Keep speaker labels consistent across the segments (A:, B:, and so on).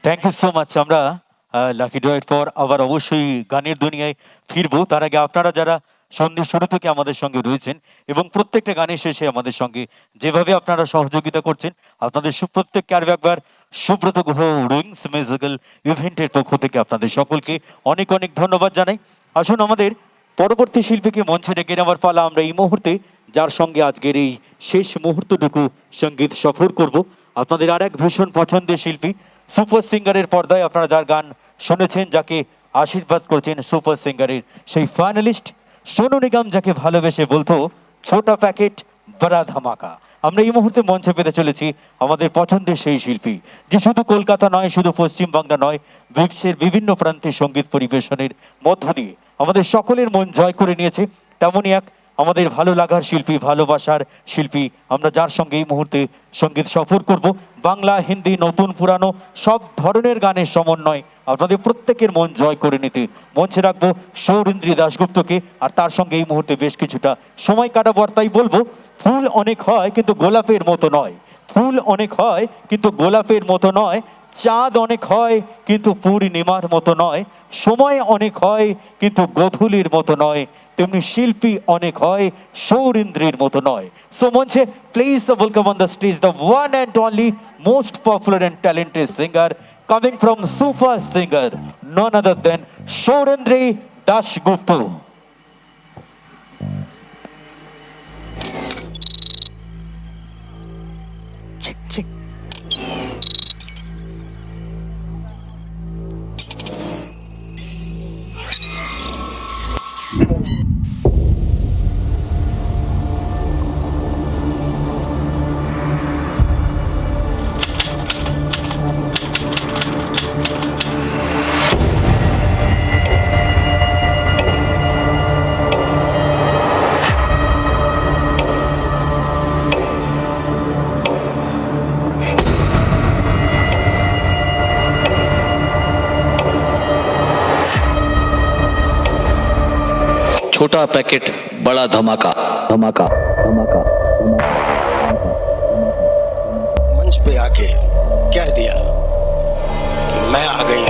A: Thank you so much. আমরা lucky ড্রয়ের পর আবার অবশ্যই গানের দুনিয়ায় ফিরবো। তার আগে আপনারা যারা সন্ধ্যের শুরু থেকে আমাদের সঙ্গে রয়েছেন এবং প্রত্যেকটা গানের শেষে আমাদের সঙ্গে যেভাবে আপনারা সহযোগিতা করছেন, আপনাদের প্রত্যেককে আরও একবার সুব্রত গুহ উইংস মিউজিক্যাল ইভেন্টের পক্ষ থেকে আপনাদের সকলকে অনেক অনেক ধন্যবাদ জানাই। আসুন আমাদের পরবর্তী শিল্পীকে মঞ্চে ডেকে নেওয়ার পালা। আমরা এই মুহূর্তে যার সঙ্গে আজকের এই শেষ মুহূর্তটুকু সঙ্গীত সফর করব, আপনাদের আর এক ভীষণ পছন্দের শিল্পী, সুপার সিঙ্গারের পর্দায় আপনারা যার গান শুনেছেন, যাকে আশীর্বাদ করছেন, সুপার সিঙ্গারের সেই ফাইনালিস্ট সোনু নিগম, যাকে ভালোবেসে বলতো ছোটা প্যাকেট বড়া ধামাকা। আমরা এই মুহূর্তে মঞ্চে পেতে চলেছি আমাদের পছন্দের সেই শিল্পী, যে শুধু কলকাতা নয়, শুধু পশ্চিমবাংলা নয়, বিশ্বের বিভিন্ন প্রান্তে সঙ্গীত পরিবেশনের মধ্য দিয়ে আমাদের সকলের মন জয় করে নিয়েছে। তেমনই এক আমাদের ভালো লাগার শিল্পী, ভালোবাসার শিল্পী, আমরা যার সঙ্গে এই মুহূর্তে সঙ্গীত সফর করব। বাংলা, হিন্দি, নতুন পুরানো সব ধরনের গানের সমন্বয় আপনাদের প্রত্যেকের মন জয় করে নিতে মঞ্চে রাখবো সৌরিন্দ্রী দাশগুপ্তকে। আর তার সঙ্গে এই মুহূর্তে বেশ কিছুটা সময় কাটাবো। আর তাই বলবো, ফুল অনেক হয় কিন্তু গোলাপের মতো নয়, ফুল অনেক হয় কিন্তু গোলাপের মতো নয়, চাঁদ অনেক হয় কিন্তু পূর্ণিমার মতো নয়, সময় অনেক হয় কিন্তু গধূলির মতো নয়, তেমনি শিল্পী অনেক হয় সৌরিন্দ্রীর মতো নয়। সো মঞ্চে please welcome on the stage the one and only most popular and talented singer coming from super singer, none other than Saurindri Dasgupta.
B: छोटा पैकेट बड़ा धमाका धमाका धमाका।
C: मंच पे आके कह दिया कि मैं आ गई।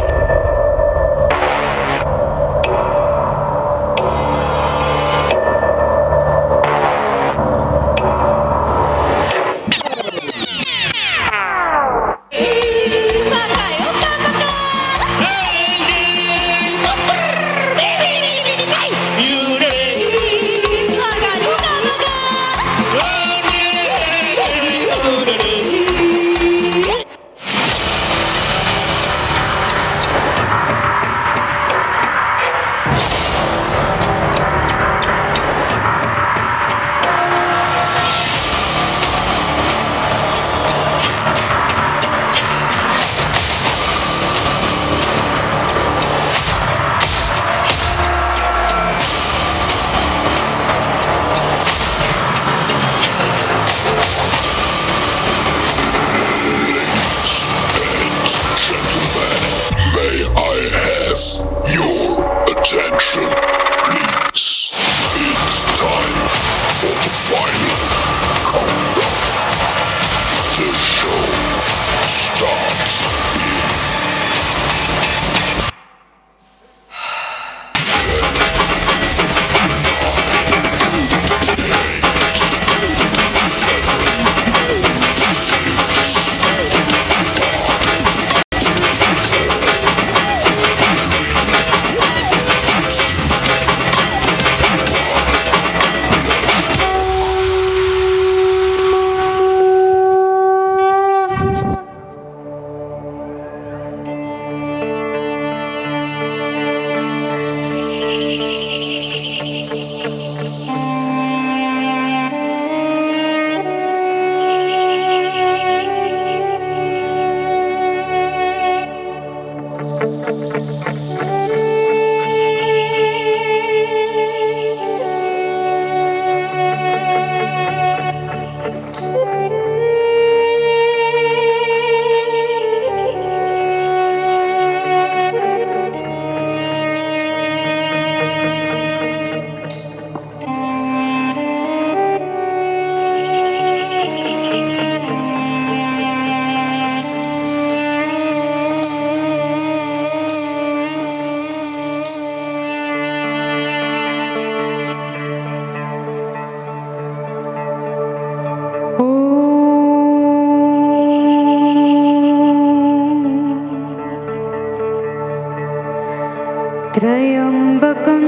D: त्र्यम्बकं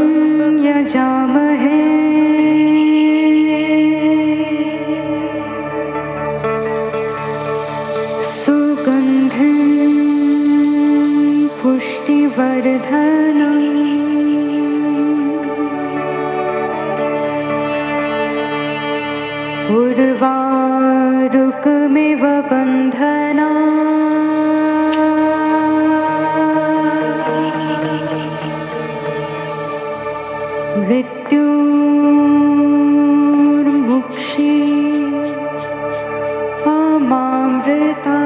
D: यजामहे सुगन्धिं पुष्टिवर्धनम् उर्वारुकमिव बन्धना मृत्युर्मुक्षी अमामृता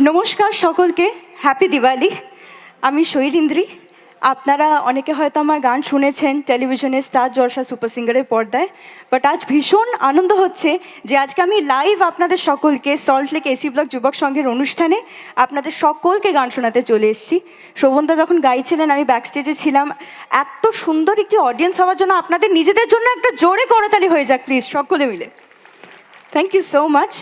E: নমস্কার সকলকে, হ্যাপি দিওয়ালি। আমি শৈরিন্দ্রি। আপনারা অনেকে হয়তো আমার গান শুনেছেন টেলিভিশনে স্টার জলসা সুপার সিঙ্গারের পর্দায়, বাট আজ ভীষণ আনন্দ হচ্ছে যে আজকে আমি লাইভ আপনাদের সকলকে সল্টলেক এসি ব্লক যুবক সংঘের অনুষ্ঠানে আপনাদের সকলকে গান শোনাতে চলে এসেছি। শোভনদা যখন গাইছিলেন আমি ব্যাকস্টেজে ছিলাম। এত সুন্দর একটি অডিয়েন্স হওয়ার জন্য আপনাদের নিজেদের জন্য একটা জোরে করতালি হয়ে যাক প্লিজ, সকলে মিলে। Thank you so much.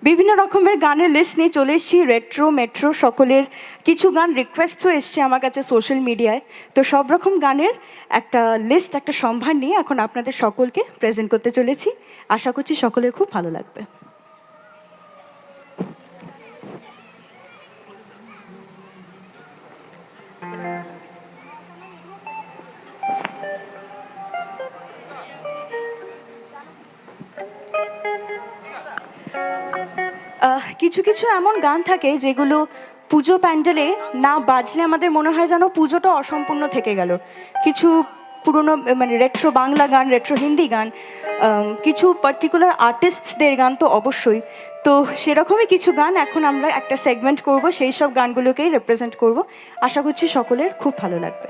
E: বিভিন্ন রকমের গানের লিস্ট নিয়ে চলে এসেছি, রেট্রো মেট্রো, সকলের কিছু গান রিকোয়েস্টও এসছে আমার কাছে সোশ্যাল মিডিয়ায়। তো সব রকম গানের একটা লিস্ট, একটা সম্ভার নিয়ে এখন আপনাদের সকলকে প্রেজেন্ট করতে চলেছি। আশা করছি সকলের খুব ভালো লাগবে। কিছু কিছু এমন গান থাকে যেগুলো পুজো প্যান্ডেলে না বাজলে আমাদের মনে হয় যেন পুজোটা অসম্পূর্ণ থেকে গেল। কিছু পুরনো মানে রেট্রো বাংলা গান, রেট্রো হিন্দি গান, কিছু পার্টিকুলার আর্টিস্টদের গান তো অবশ্যই। তো সেরকমই কিছু গান এখন আমরা একটা সেগমেন্ট করব, সেই সব গানগুলোকেই রিপ্রেজেন্ট করব। আশা করছি সকলের খুব ভালো লাগবে।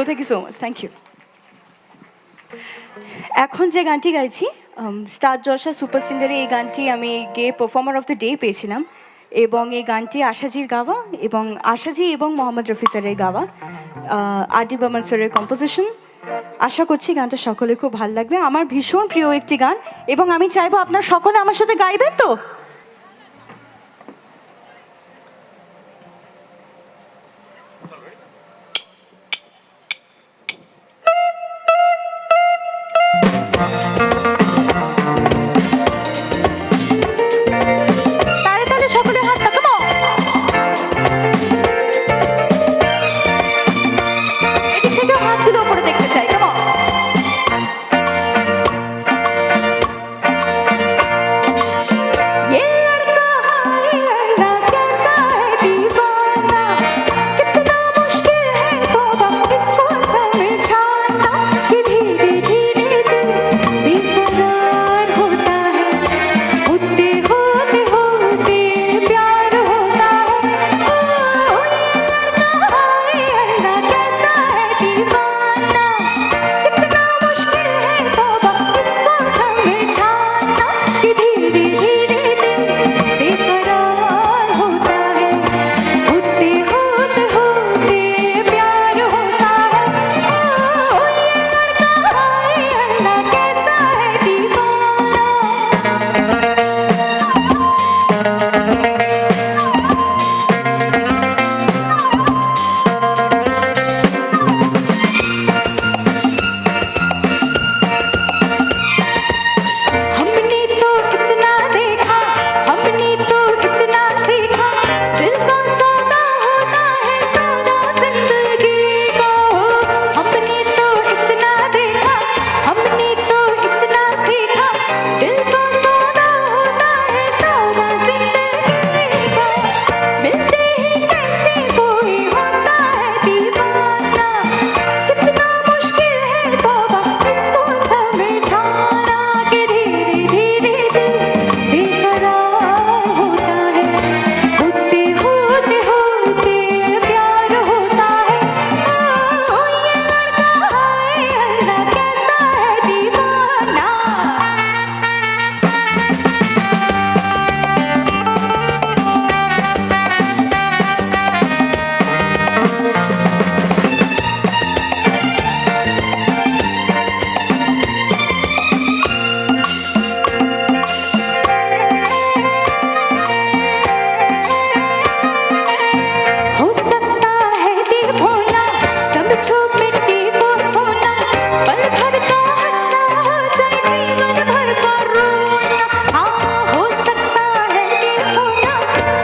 E: Thank you so much, thank you. এখন যে গানটি গাইছি, স্টার জলসা সুপার সিঙ্গারে এই গানটি আমি গে পারফর্মার অফ দ্য ডে পেয়েছিলাম, এবং এই গানটি আশাজির গাওয়া, এবং আশাজি এবং মোহাম্মদ রফি স্যারের গাওয়া, আর.ডি. বর্মন স্যারের কম্পোজিশন। আশা করছি গানটা সকলে খুব ভালো লাগবে। আমার ভীষণ প্রিয় একটি গান, এবং আমি চাইবো আপনার সকলে আমার সাথে গাইবেন তো। তালে তালে সকলে হাত তাকাবো। এদিক থেকেও হাতগুলো উপরে দেখতে চাই, কেমন? ये लड़का हाय अल्लाह कैसा है दीवाना, कितना मुश्किल है तौबा इसको समझाना, कि धीरे धीरे दिल बेकरार होता है, होते होते होते प्यार होता है। ओ ये लड़का हाय अल्लाह कैसा है दीवाना, कितना मुश्किल है तौबा इसको समझाना, कि धीरे धीरे बेकरार होता है, होते होते होते प्यार होता है। ओ ये लड़का हाय अल्लाह कैसा है दीवाना। हमने तो इतना देखा, हमने तो इतना सीखा, दिल का सौदा होता है सौदा जिंदगी का। हमने तो इतना देखा, हमने तो इतना सीखा, दिल का सौदा होता है सौदा जिंदगी का। मिलते ही कैसे कोई होता है दीवाना, कितना मुश्किल है तौबा इसको समझाना, कि धीरे धीरे दिल बेकरार होता है, होते होते होते प्यार होता है। ओ ये लड़का हाय अल्लाह कैसा है दीवाना। हो सकता है दिल भोला, समझो मिट्टी को सोना, पल भर का हंसना हो जाए जीवन भर का रोना। हाँ हो सकता है दिल भोला,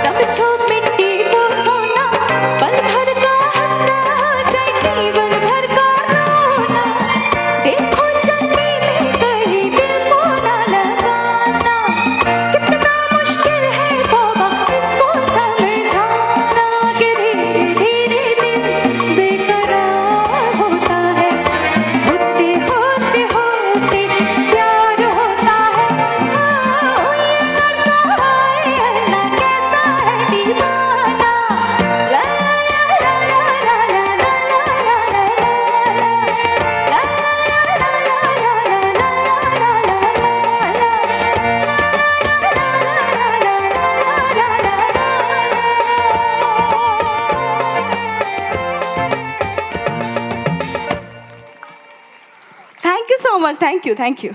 E: समझो मिट्टी को सोना, पल भर का हंसना हो जाए जीवन भर का रोना। देखो जल्दी में कहीं दिल को ना लगाना, कितना मुश्किल है तौबा इसको समझाना, कि धीरे धीरे दिल बेकरार होता है, होते होते होते प्यार होता है। ओ ये लड़का हाय अल्लाह कैसा है दीवाना। ला ला ला ला ला ला ला ला thank you so much, thank you thank you.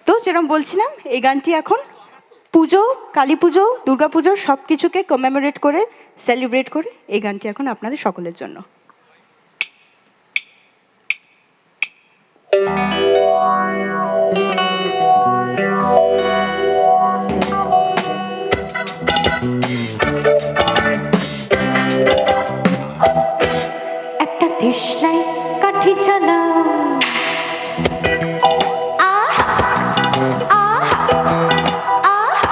E: তো যেরকম বলছিলাম, এই গানটি এখন পুজো, কালী পুজো, দুর্গা পুজো সব কিছুকে কমেমোরেট করে, সেলিব্রেট করে এই গানটি এখন আপনাদের সকলের জন্য। একটা দেশলাই কাঠি চালাও, আহা আহা আহা,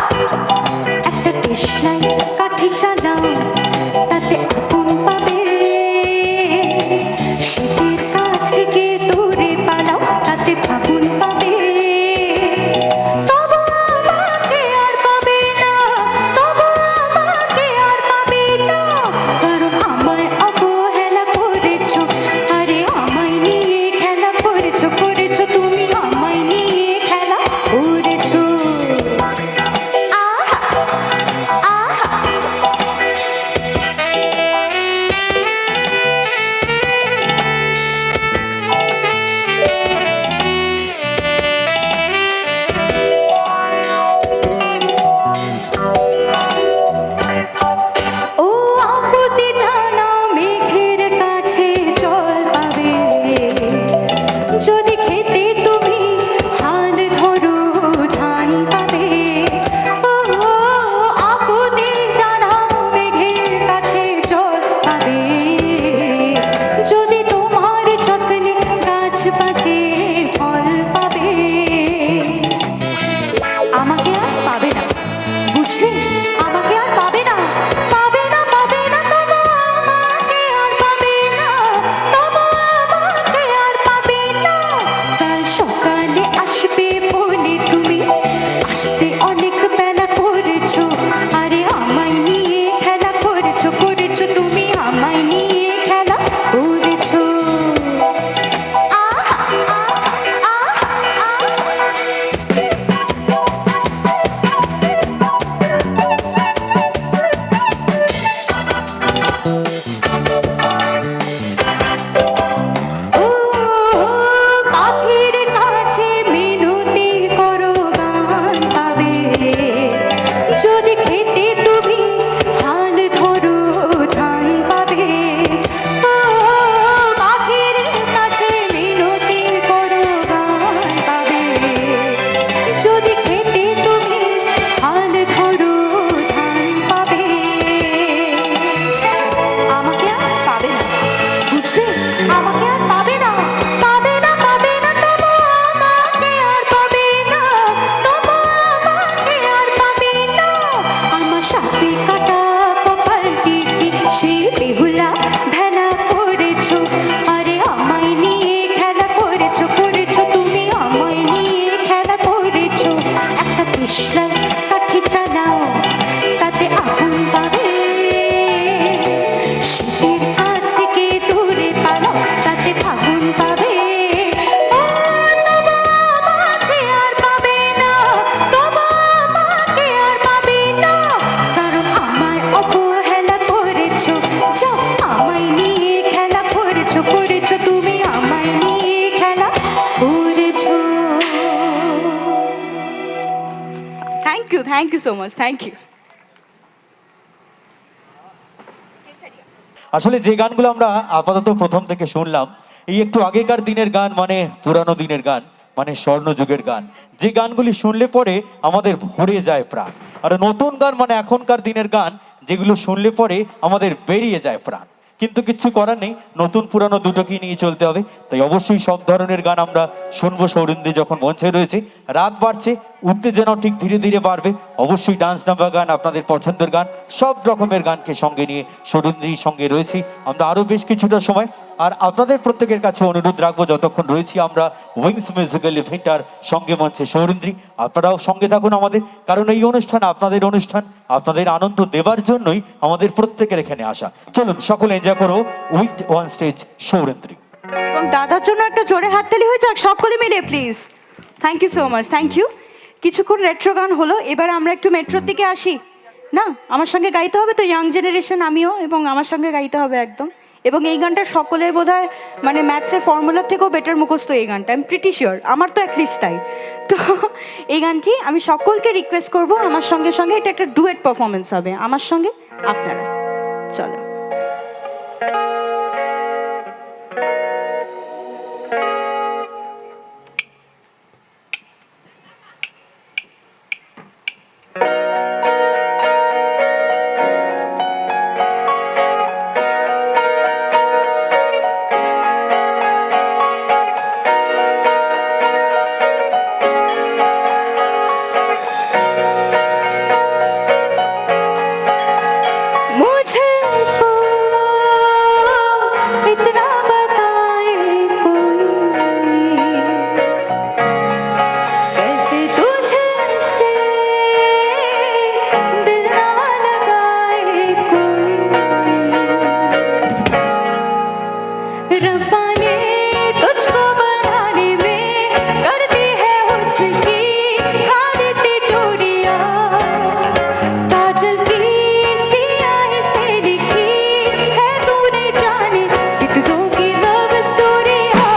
E: একটা দেশলাই কাঠি চালাও, তাতে আগুন পাবে যদি খেতে তুমি হাল ধরো ধান পাবে, ও পাখির কাছে মিনতি করো গান পাবে। যদি খেতে তুমি হাল ধরো ধান পাবে, আমাকে আর পাবে না, বুঝলে? আমাকে আর পাবে না, পাবে না, পাবে না, তবু আমাকে আর পাবে না, তবু আমাকে আর পাবে না। আমার সাথে কাটা কপালটি কি সে বেহুলা ভেলা করেছো? আরে আমায় নিয়ে খেলা করেছো, করেছো তুমি আমায় নিয়ে খেলা করেছো। একটা কৃষ্ণা কাঠি চালাও, তাতে আগুন পাবে। শীতের কাছ থেকে দূরে পালাও, তাতে ফাগুন পাবে। ও তবু আমাকে আর পাবে না, তবু আমাকে আর পাবে না, কারণ আমায় অবহেলা করেছো। যাও, আমায় নিয়ে খেলা করেছো, করেছো তুমি আমায় নিয়ে খেলা করেছো। Thank you so much, thank you.
A: আসলে যে গানগুলো আমরা আপাতত প্রথম থেকে শুনলাম, এই একটু আগেকার দিনের গান, মানে পুরানো দিনের গান, মানে স্বর্ণযুগের গান, যে গানগুলি শুনলে পরে আমাদের ভরে যায় প্রাণ। আর নতুন গান মানে এখনকার দিনের গান, যেগুলো শুনলে পরে আমাদের বেরিয়ে যায় প্রাণ। কিন্তু কিচ্ছু করার নেই, নতুন পুরানো দুটোকেই নিয়ে চলতে হবে। তাই অবশ্যই সব ধরনের গান আমরা শুনবো। সৌরিন্দ্রি যখন মঞ্চে রয়েছে, রাত বাড়ছে, উত্তেজনাও ঠিক ধীরে ধীরে বাড়বে। অবশ্যই ডান্স নাম্বার গান, আপনাদের পছন্দের গান, সব রকমের গানকে সঙ্গে নিয়ে সৌরিন্দ্রির সঙ্গে রয়েছি আমরা আরও বেশ কিছুটা সময়। আর আপনাদের প্রত্যেকের কাছে অনুরোধ রাখবো, যতক্ষণ রয়েছি আমরা উইংস মিউজিক্যাল ইভেন্টার সঙ্গে মঞ্চে সৌরিন্দ্রি, আপনারাও সঙ্গে থাকুন আমাদের, কারণ এই অনুষ্ঠান আপনাদের অনুষ্ঠান, আপনাদের আনন্দ দেবার জন্যই আমাদের প্রত্যেকের এখানে আসা। চলুন সকলে এনজয় করো উইথ ওয়ান স্টেজ সৌরিন্দ্রি।
E: এবং দাদার জন্য একটা জোরে হাততালি হয়ে যাক সকলে মিলে please. Thank you so much, thank you. কিছুক্ষণ রেট্রো গান হলো, এবার আমরা একটু মেট্রোর দিকে আসি না? আমার সঙ্গে গাইতে হবে তো, ইয়াং জেনারেশন আমিও, এবং আমার সঙ্গে গাইতে হবে একদম। এবং এই গানটা সকলের বোধহয় মানে ম্যাথসের ফর্মুলার থেকেও বেটার মুখস্থ এই গানটা, আমি প্রিটি শিওর, আমার তো অ্যাটলিস্ট তাই। তো এই গানটি আমি সকলকে রিকোয়েস্ট করব আমার সঙ্গে সঙ্গে, এটা একটা ডুয়েট পারফরমেন্স হবে আমার সঙ্গে আপনারা। চলো। मुझको इतना बताए कोई, कैसे तुझसे दिल ना लगाए कोई। रब्बा ने तुझको बनाने में करती है उसकी खाने चोरियां, काजल की सियाही से लिखी है तूने जाने कितनों की लव स्टोरियां।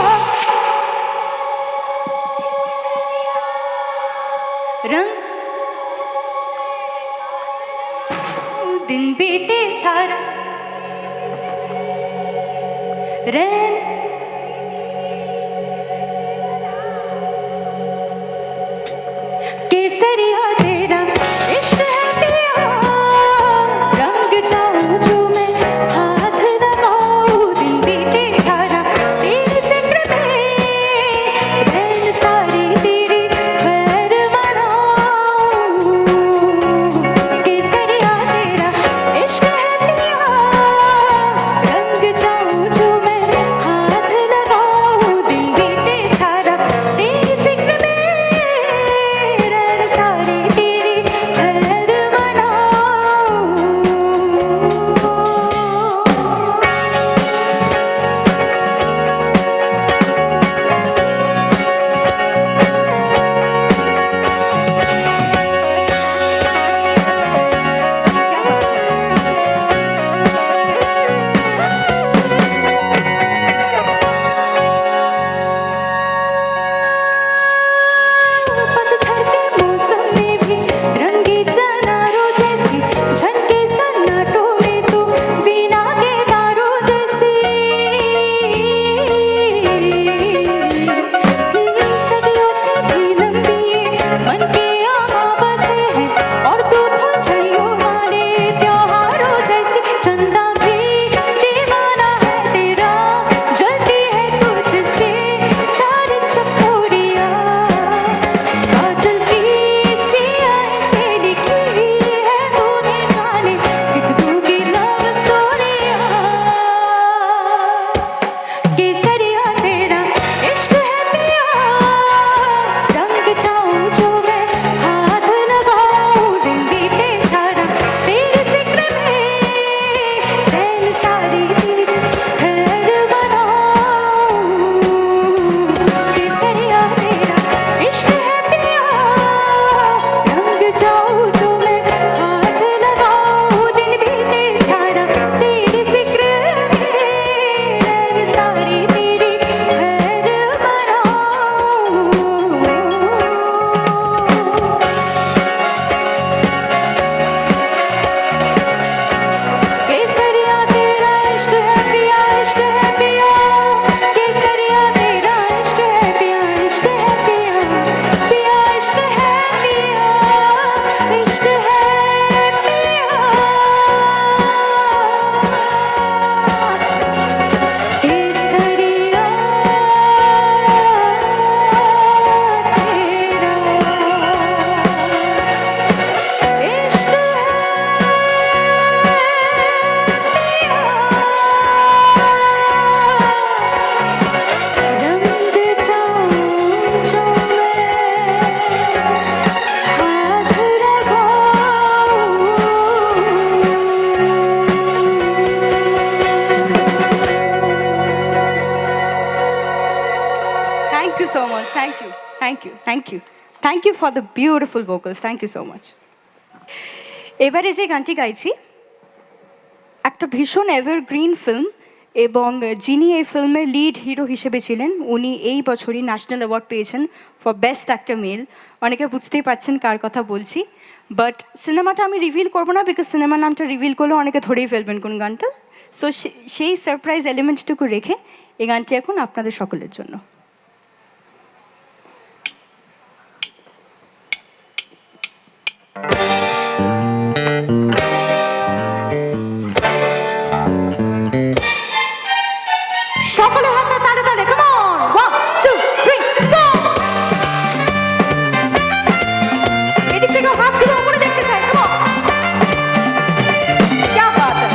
E: रंग दिन बीते सारा रैन केसरिया तेरा इश्क है पिया, रंग जाऊं जो मैं हाथ लगाऊं। दिन बीते सारा तेरी फिक्र में, रैन सारी तेरी खैर मनाऊं। केसरिया तेरा इश्क है पिया, रंग जाऊं जो मैं हाथ thank you for the beautiful vocals, thank you so much. এবারে যে গানটি গাইছি একটা ভীষণ এভারগ্রিন ফিল্ম, এবং যিনি এই ফিল্মে লিড হিরো হিসেবে ছিলেন উনি এই বছরই ন্যাশনাল অ্যাওয়ার্ড পেয়েছেন ফর বেস্ট অ্যাক্টর মেল। অনেকে বুঝতেই পারছেন কার কথা বলছি, বাট সিনেমাটা আমি রিভিল করবো না, বিকজ সিনেমার নামটা রিভিল করলে অনেকে ধরেই ফেলবেন কোন গানটা। সো সেই সারপ্রাইজ এলিমেন্টটুকু রেখে এই গানটি এখন আপনাদের সকলের জন্য। সকলে হাতে তালে তালে, come on, 1 2 3 4। এদিক থেকে হাতগুলো উপরে দেখতে চাই, come on। क्या बात है।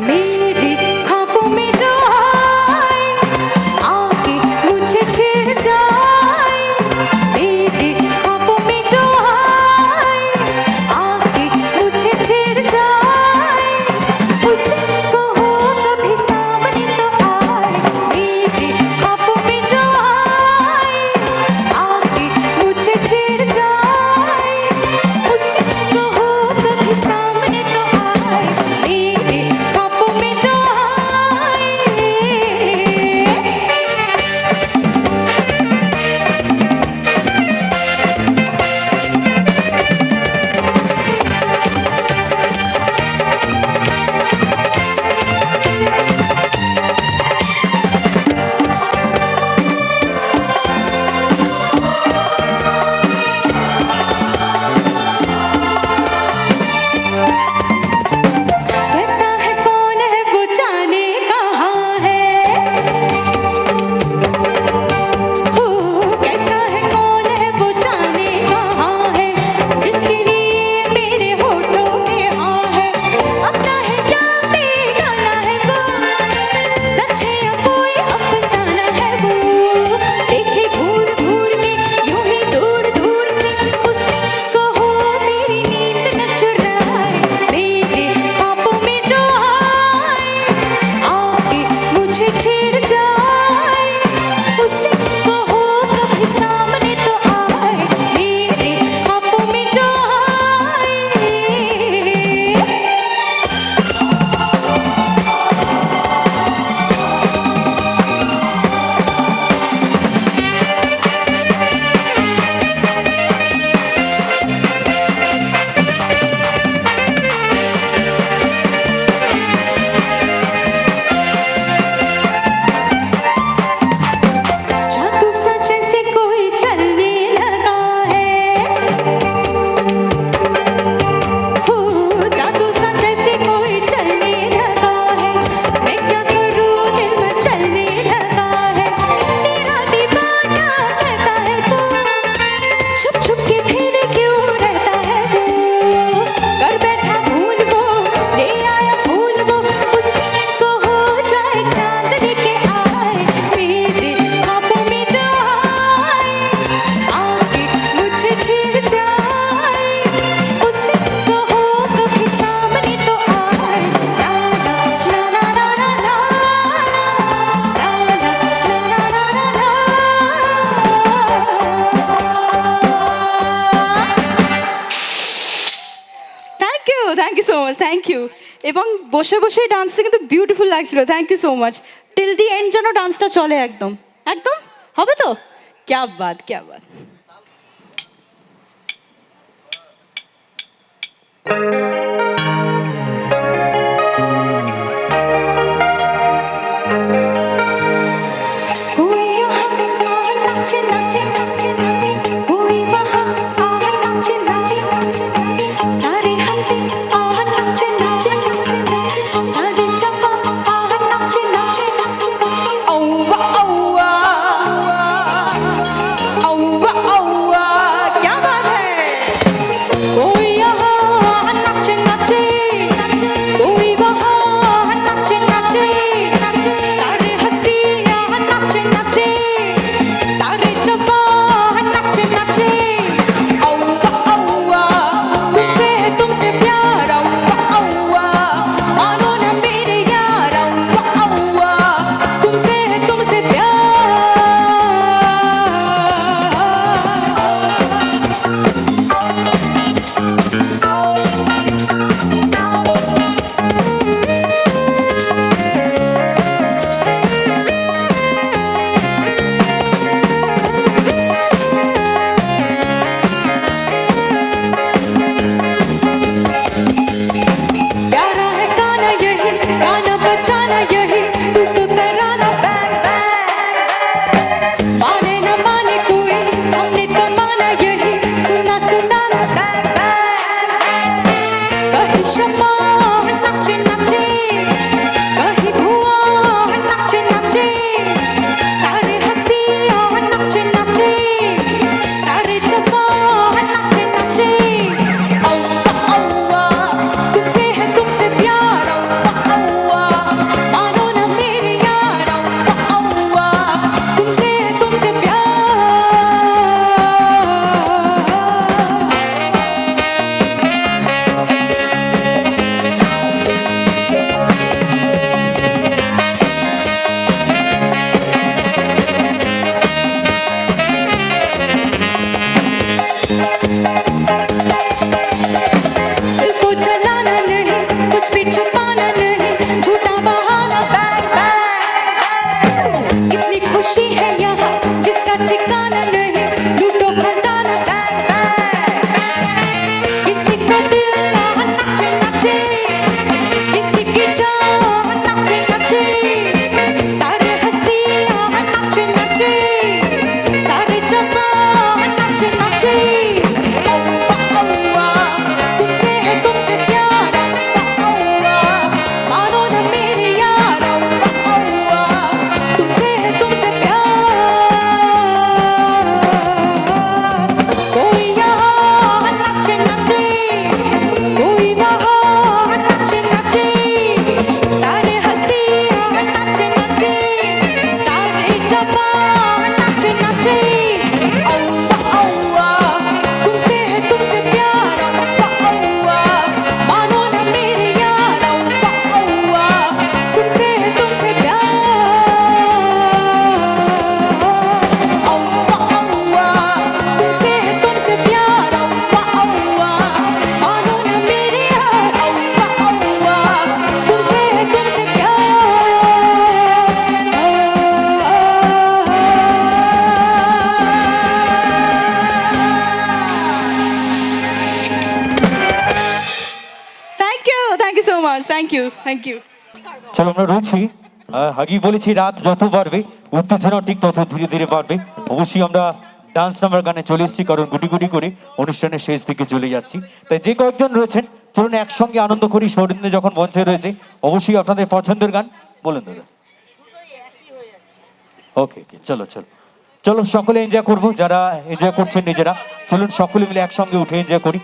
E: मेरे ख्वाबों में जो आए आके मुझे छेड़ जाए, मेरे ख्वाबों में जो आए आके मुझे छेड़ जाए, उसको हो कभी सामने तो आए। मेरे ख्वाबों में जो आए आके मुझे छेड़ जाए, उसको हो कभी सामने तो आए। मेरे ख्वाबों में जो आए। कैसा है कौन है वो जाने कहाँ है, हो कैसा है कौन है वो जाने कहाँ है, जिसके लिए मेरे होठों पे हाँ है। अपना है क्या बेगाना है वो, सच है या कोई अफसाना है वो, देखे घूर घूर में यूं ही दूर दूर से, उसको हो मेरी नींद न चुराए। मेरे ख्वाबों में जो आए आके मुझे छेड़ जाए, उसको हो कभी सामने तो आए। मेरे ख्वाबों में जो आए। जादू सा जैसे कोई चलने लगा है, हो जादू सा जैसे कोई चलने लगा है, मैं क्या करूं दिल में चलने लगा है। तेरा दीवाना कहता है वो, छुप छुप के फिर क्यों रहता है वो, कर बैठा भूल वो, ले आया फूल वो, उसी को हो जाए चांद लेके आए। मेरे ख्वाबों में जो आए आके मुझे छेड़ जाए, उसी को हो कभी सामने तो आए। ला ला ला ला ला ला ला, ला ला ला ला ला ला। Thank you so much, thank you. এবং বসে বসে ডান্সটা কিন্তু বিউটিফুল লাগছিল, thank you so much. Till the end যেন ডান্সটা চলে, একদম একদম হবে তো। ক্যা বাত ক্যা বাত। कोई यहाँ आए नाचे नाचे नाचे नाचे, कोई वहाँ आए नाचे नाचे नाचे नाचे, सारे हंसे आए नाचे नाचे नाचे नाचे, सारे चंपा आए नाचे नाचे नाचे नाचे। औवा औवा औवा you so much, thank you, thank you.
A: চলো আমরা রয়েছি, আগেই বলেছি রাত যত বাড়বে উত্তেজনা ঠিক তত ধীরে ধীরে বাড়বে। অবশ্যই আমরা ডান্স নাম্বার গানে চলে এসেছি, কারণ গুটি গুটি করে অনুষ্ঠানের শেষ দিকে চলে যাচ্ছি। তাই যে কয়েকজন রয়েছেন চলুন একসঙ্গে আনন্দ করি। সৌরিন্দ্র যখন মঞ্চে রয়েছে অবশ্যই আপনাদের পছন্দের গান বলুন দাদা। ওকে ওকে, চলো চলো চলো সকলে এনজয় করবো, যারা এনজয় করছেন নিজেরা চলুন সকলে মিলে একসঙ্গে উঠে এনজয় করি।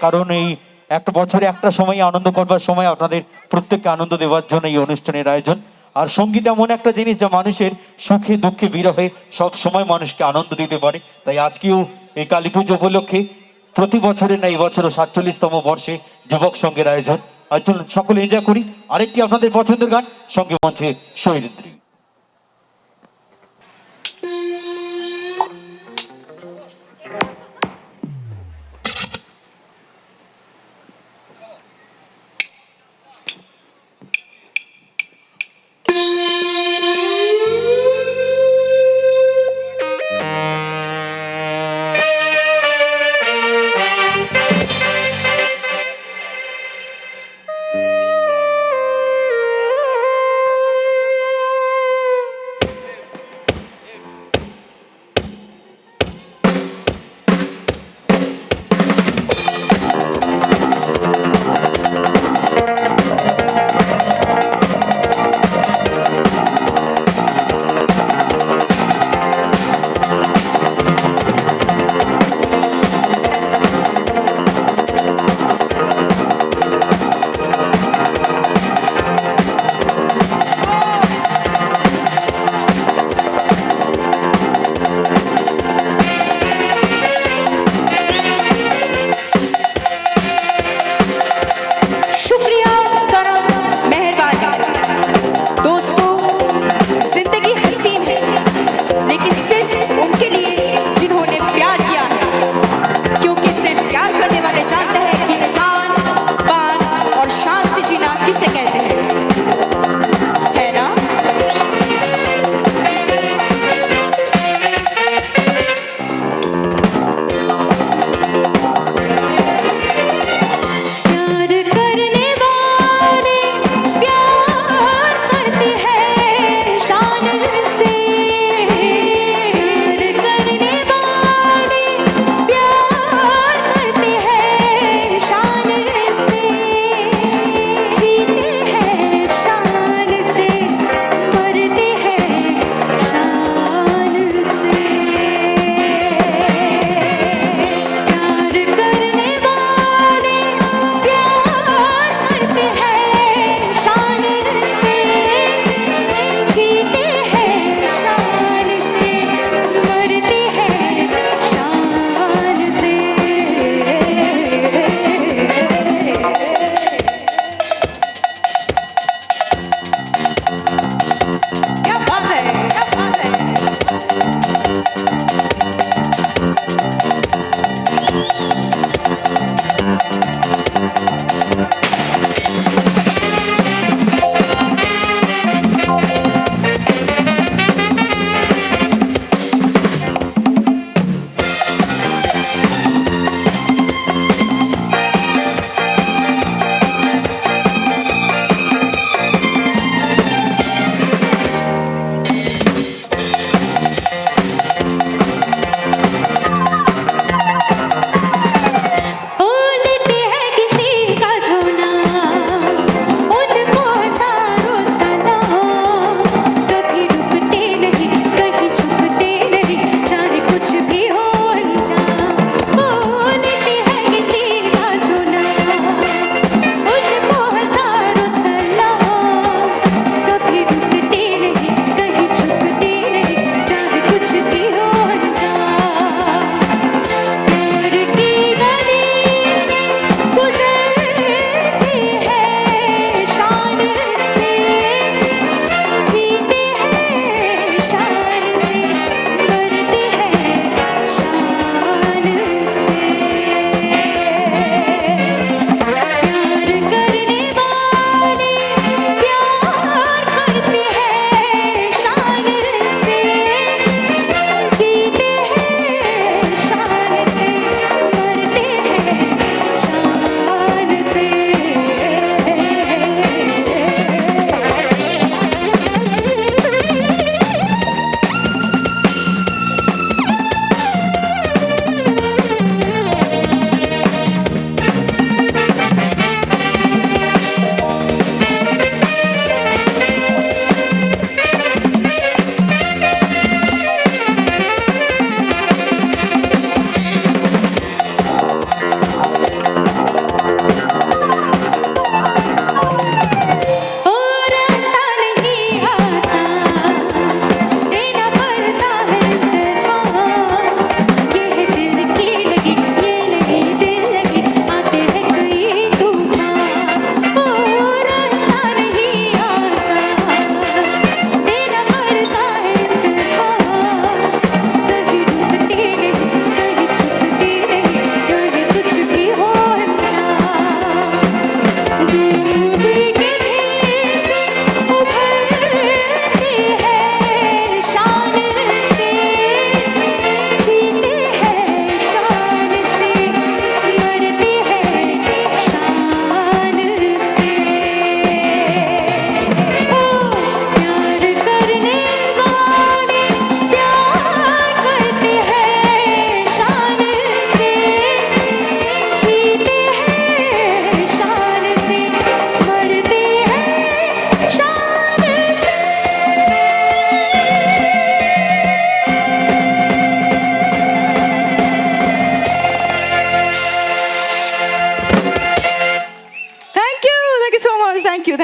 A: কারণ এই একটা বছরে একটা সময় আনন্দ করবার সময় আপনাদের প্রত্যেককে আনন্দ দেওয়ার জন্য এই অনুষ্ঠানের আয়োজন। আর সঙ্গীত এমন একটা জিনিস যা মানুষের সুখে দুঃখে বিরহে সব সময় মানুষকে আনন্দ দিতে পারে। তাই আজকেও এই কালী পুজো উপলক্ষে প্রতি বছরের না এই বছরও 47তম বর্ষে যুবক সঙ্গের আয়োজন। আর চলুন সকলে এনজয় করি আরেকটি আপনাদের পছন্দের গান, সঙ্গে মঞ্চে Shailendri.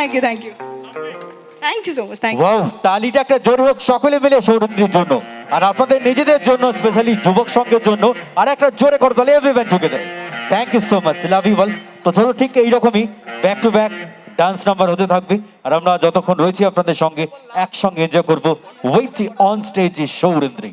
E: Thank you thank you thank you so much thank you
A: wow, তালিটা একটা জোরে হোক সকলে মিলে সৌরন্দ্রীর জন্য, আর আপনাদের নিজেদের জন্য, স্পেশালি যুবক সংঘের জন্য আর একটা জোরে করে তাহলে everyone together. Thank you so much, love you all. তো চলো ঠিক এইরকমই back to back dance number হতে থাকবে, আর আমরা যতক্ষণ রয়েছি আপনাদের সঙ্গে একসঙ্গে এনজয় করবো উইথ অন স্টেজ সৌরেন্দ্রী।